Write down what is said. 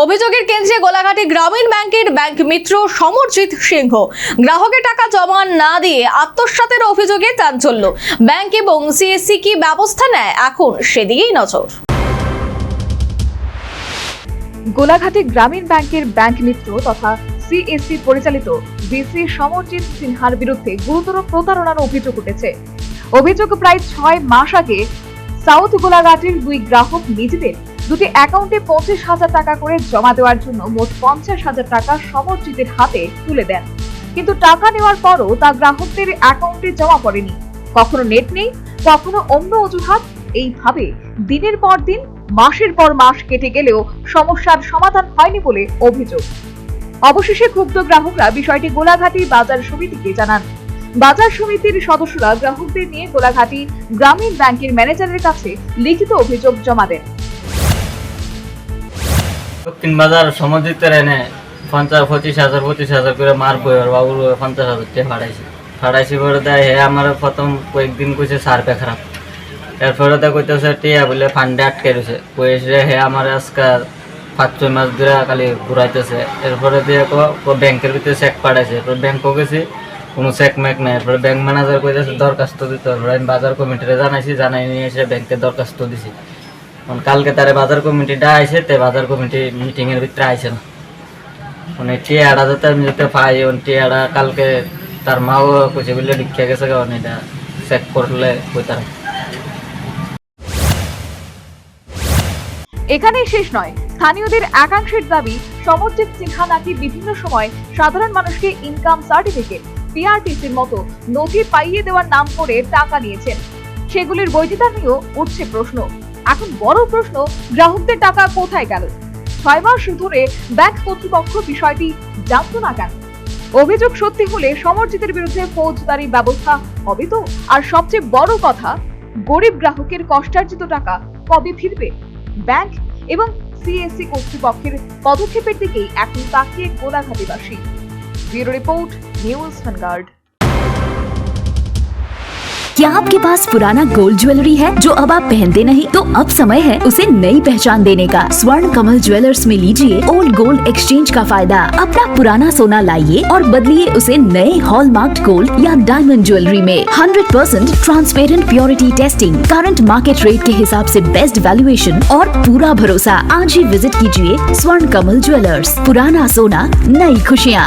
অভিযোগের কেন্দ্রে গোলাঘাটে গ্রামীণ ব্যাংকের ব্যাংক মিত্র সমরজিৎ সিংহ গ্রাহকের টাকা জমা না দিয়ে আত্মসাতের অভিযোগে চাঞ্চল্য। ব্যাংক এবং সিএসসি কি ব্যবস্থা নেয় এখন সেদিকেই নজর। গোলাঘাটে গ্রামীণ ব্যাংকের ব্যাংক মিত্র তথা সিএসসি পরিচালিত ভিসি সমরজিৎ সিনহার বিরুদ্ধে গুরুতর প্রতারণার অভিযোগ উঠেছে। অভিযোগ প্রায় 6 মাস আগে সাউথ গোলাঘাটের দুই গ্রাহক নিজেদের দুটি অ্যাকাউন্টে 25,000 টাকা করে জমা দেওয়ার জন্য মোট 50,000 টাকা সমরজিতের হাতে তুলে দেন, কিন্তু টাকা নেওয়ার পরও তা গ্রাহকদের অ্যাকাউন্টে জমা পড়েনি। কখনো নেট নেই, কখনো অন্য অজুহাত। এইভাবে দিনের পর দিন, মাসের পর মাস কেটে গেলেও সমস্যার সমাধান হয়নি বলে অভিযোগ। অবশেষে ক্ষুব্ধ গ্রাহকরা বিষয়টি গোলাঘাটি বাজার সমিতিকে জানান। বাজার সমিতির সদস্যরা গ্রাহকদের নিয়ে গোলাঘাটি গ্রামীণ ব্যাংকের ম্যানেজারের কাছে লিখিত অভিযোগ জমা দেন। দক্ষিণ বাজার সমজিতের এনে 25,000 করে মার বইয়ের বাবুর 50,000 টাকা ফাড়াইছি করে দেয়। হে আমার প্রথম কয়েকদিন কইছে সার্ভে খারাপ, এরপরে তো কইতেছে টিয়া বলে ফান্ডে আটকে রয়েছে। কইছে হে আমার আজকাল 5-6 মাস ধরে খালি ঘুরাইতেছে। এরপরে দিয়ে ব্যাংকের ভিতরে চেক পাঠাইছে, এরপর ব্যাংকও গেছি, কোনো চেক ম্যাক নেই। এরপরে ব্যাংক ম্যানেজার কইতেছে দরখাস্ত দিতে হবে। আমি বাজার কমিটিরে জানাই নিয়ে এসে ব্যাংকে দরখাস্ত দিছি। কালকে তারে বাজার কমিটিটা আইসে, তে বাজার কমিটি মিটিং এর ভিতরে আইসে না। মানে টিয়াটা যাতে আমি যাতে পাই, টিয়াটা কালকে তার মাও কইছে বলে লিখে গেছে, কারণ এটা চেক করলে কইতারা। এখানেই শেষ নয়, স্থানীয়দের একাংশের দাবি সমরজিৎ সিনহা নাকি বিভিন্ন সময় সাধারণ মানুষকে ইনকাম সার্টিফিকেট, পিআরটিসির মতো নথি পাইয়ে দেওয়ার নাম করে টাকা নিয়েছেন। সেগুলির বৈধতা নিয়েও উঠছে প্রশ্ন। এখন বড় প্রশ্ন, গ্রাহকদের টাকা কোথায় গেল? 6 মাস ধরে ব্যাংক কর্তৃপক্ষ বিষয়টি জানত না কেন? অভিযোগ সত্যি হলে সমরজিতের বিরুদ্ধে ফৌজদারি ব্যবস্থা হবে তো? আর সবচেয়ে বড় কথা, গরিব গ্রাহকের কষ্টার্জিত টাকা কবে ফিরবে? ব্যাংক এবং সিএসসি কর্তৃপক্ষের পদক্ষেপের দিকেই এখন তাকিয়ে গোলাঘাটিবাসী। Bureau report, news vanguard. क्या आपके पास पुराना गोल्ड ज्वेलरी है जो अब आप पहनते नहीं? तो अब समय है उसे नई पहचान देने का। स्वर्ण कमल ज्वेलर्स में लीजिए ओल्ड गोल्ड एक्सचेंज का फायदा। अपना पुराना सोना लाइए और बदलिए उसे नए हॉलमार्क्ड गोल्ड या डायमंड ज्वेलरी में। 100% transparent purity testing, current market rate के हिसाब से बेस्ट वैल्यूएशन और पूरा भरोसा। आज ही विजिट कीजिए स्वर्ण कमल ज्वेलर्स। पुराना सोना, नई खुशियाँ।